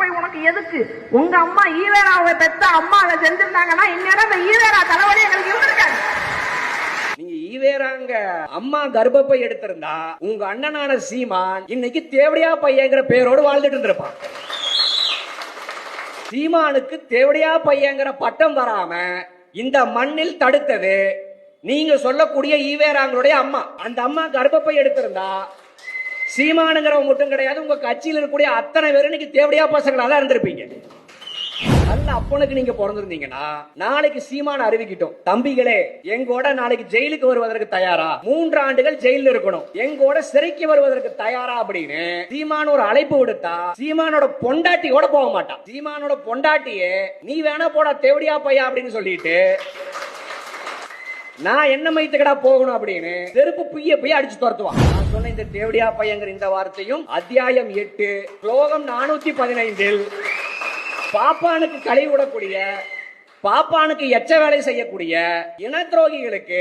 கர்ப்பப்பை உனக்கு எதுக்கு? உங்க அம்மா ஈவேராவை பெத்த அம்மா அதை செஞ்சிருந்தாங்கன்னா இந்நேரம் இந்த ஈவேரா தலைவலி எங்களுக்கு இருந்திருக்காங்க. நீங்க ஈவேராங்க அம்மா கர்ப்பப்பை எடுத்திருந்தா உங்க அண்ணனான சீமான் இன்னைக்கு தேவடியா பையங்கிற பேரோடு வாழ்ந்துட்டு இருந்திருப்பான். சீமானுக்கு தேவடியா பையங்கிற பட்டம் வராம இந்த மண்ணில் தடுத்தது நீங்க சொல்லக்கூடிய ஈவேராங்களுடைய அம்மா. அந்த அம்மா கர்ப்பப்பை எடுத்திருந்தா சீமானுங்கிறவங்க மட்டும் கிடையாது, உங்க கட்சியில் இருக்கக்கூடிய அத்தனை பேரும் இன்னைக்கு தேவடியா பசங்களா தான் இருந்திருப்பீங்க. நல்ல அப்பனுக்கு நீங்க பிறந்திருந்தீங்கன்னா நாளைக்கு சீமான அறிவிக்கிட்டோம், தம்பிகளே எங்கோட நாளைக்கு ஜெயிலுக்கு வருவதற்கு தயாரா, 3 ஆண்டுகள் ஜெயில இருக்கணும், எங்கோட சிறைக்கு வருவதற்கு தயாரா அப்படின்னு சீமான ஒரு அழைப்பு விடுத்தா சீமானோட பொண்டாட்டியோட போக மாட்டான். சீமானோட பொண்டாட்டியே நீ வேணா போடா தேவடியா பையா அப்படின்னு சொல்லிட்டு நான் என்ன மைத்துக்கடா போகணும் அப்படின்னு செருப்பு புய்ய போய் அடிச்சு துரத்துவான். நான் சொன்ன இந்த தேவடியா பையங்கிற இந்த வார்த்தையும் அத்தியாயம் 8 ஸ்லோகம் 415 பாப்பானுக்கு கழி விடக்கூடிய, பாப்பானுக்கு எச்ச வேலை செய்யக்கூடிய இன துரோகிகளுக்கு